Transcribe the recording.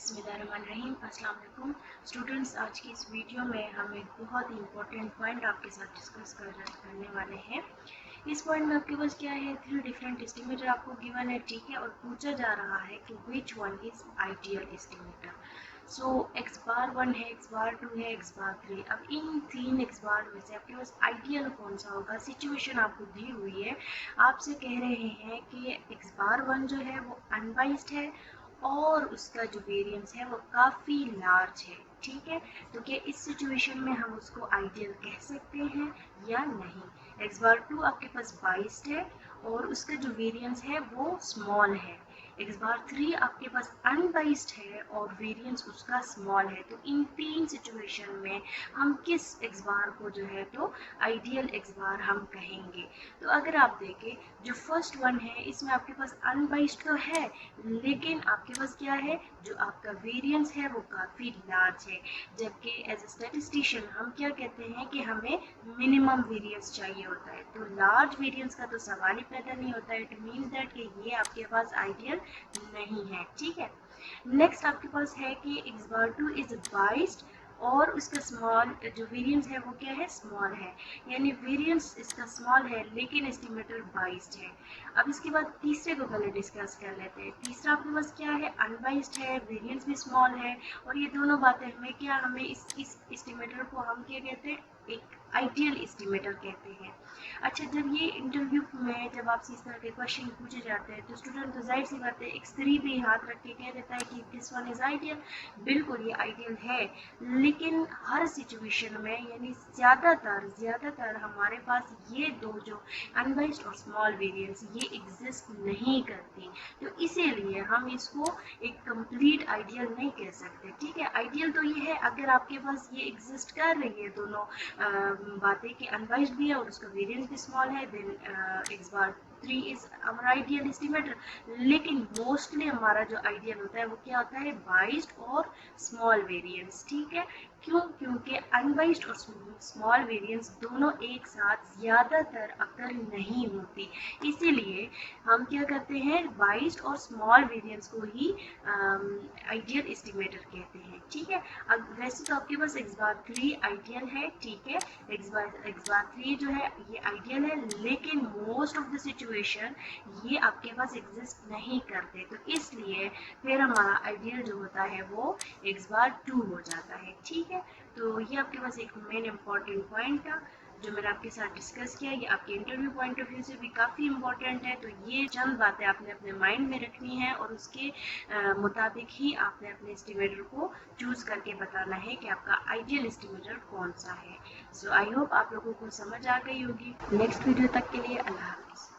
बिस्मिल्लाहिर्रहमानिर्रहीम। अस्सलाम वालेकुम स्टूडेंट्स, आज की इस वीडियो में हम एक बहुत ही इंपॉर्टेंट पॉइंट आपके साथ डिस्कस करने वाले हैं। इस पॉइंट में आपके पास क्या है, 3 डिफरेंट एस्टिमेटर आपको गिवन है, ठीक है, और पूछा जा रहा है कि which one is ideal estimator. So x bar 1 है, एक्स बार 2 है, एक्स बार 3। अब इन 3 एक्स बार में से आपके पास आइडियल कौन सा होगा? सिचुएशन आपको दी हुई है, आपसे कह रहे हैं कि एक्स बार 1 जो है वो अनबाइस्ड है और उसका जो वेरिएंस है वो काफ़ी लार्ज है, ठीक है। तो क्या इस सिचुएशन में हम उसको आइडियल कह सकते हैं या नहीं? एक्स बार 2 आपके पास बाइस्ड है और उसका जो वेरिएंस है वो स्मॉल है। एक्स बार 3 आपके पास अनबाइस्ड है और वेरिएंस उसका स्मॉल है। तो इन 3 सिचुएशन में हम किस एक्स बार को जो है तो आइडियल एक्स बार हम कहेंगे? तो अगर आप देखें, जो फर्स्ट वन है इसमें आपके पास अनबाइस्ड तो है, लेकिन आपके पास क्या है, जो आपका वेरिएंस है वो काफ़ी लार्ज है। जबकि एज ए स्टैटिस्टिशियन हम क्या कहते हैं कि हमें मिनिमम वेरिएंस चाहिए होता है। तो लार्ज वेरिएंस का तो सवाल ही पैदा नहीं होता है। इट मीन्स दैट कि ये आपके पास आइडियल नहीं है, ठीक है। नेक्स्ट आपके पास है कि एक्स बार 2 इज बाइस्ड और उसका स्मॉल जो वेरिएंस है वो क्या है, स्मॉल है, यानी वेरिएंस इसका स्मॉल है लेकिन एस्टिमेटर बाइस्ड है। अब इसके बाद तीसरे को पहले डिस्कस कर लेते हैं। तीसरा आपके पास क्या है, अनबाइस्ड है, वेरिएंस भी स्मॉल है, और ये दोनों बातें हमें क्या, हमें इस एस्टिमेटर को हम क्या कहते हैं, एक आइडियल एस्टिमेटर कहते हैं। अच्छा, जब ये इंटरव्यू में जब आपसे इस तरह के क्वेश्चन पूछे जाते हैं तो स्टूडेंट तो जाहिर सी बात है x3 भी हाथ रख के कह देता है कि दिस वन इज आइडियल। बिल्कुल ये आइडियल है, लेकिन हर सिचुएशन में यानी ज़्यादातर हमारे पास ये दो जो अनबाइस्ड और स्मॉल वेरिएंस ये एग्जिस्ट नहीं करती। तो इसीलिए हम इसको एक कंप्लीट आइडियल नहीं कह सकते, ठीक है। आइडियल तो ये है अगर आपके पास ये एग्जिस्ट कर रही है दोनों बातें कि अनबाइस्ड भी है और उसका वेरिएंस भी स्मॉल है, then x bar 3 is our ideal estimator. लेकिन मोस्टली हमारा जो आइडियल होता है वो क्या होता है, बाइस्ड और स्मॉल वेरिएंस, ठीक है। क्यों? क्योंकि अनबाइस्ड और स्मॉल वेरिएंस दोनों एक साथ ज़्यादातर अक्सर नहीं होती, इसीलिए हम क्या करते हैं, बाइस्ड और स्मॉल वेरिएंस को ही आइडियल एस्टिमेटर कहते हैं, ठीक है। अब वैसे तो आपके पास एक्स बार 3 आइडियल है, ठीक है, एक्स बार 3 जो है ये आइडियल है, लेकिन मोस्ट ऑफ द सिचुएशन ये आपके पास एग्जिस्ट नहीं करते। तो इसलिए फिर हमारा आइडियल जो होता है वो एक्स बार 2 हो जाता है, ठीक है। तो ये आपके पास एक मेन इम्पॉर्टेंट पॉइंट था जो मैंने आपके साथ डिस्कस किया। ये आपके इंटरव्यू पॉइंट ऑफ व्यू से भी काफ़ी इंपॉर्टेंट है। तो ये चंद बातें आपने अपने माइंड में रखनी है और उसके मुताबिक ही आपने अपने एस्टिमेटर को चूज़ करके बताना है कि आपका आइडियल एस्टिमेटर कौन सा है। सो आई होप आप लोगों को समझ आ गई होगी। नेक्स्ट वीडियो तक के लिए अल्लाह हाफिज़।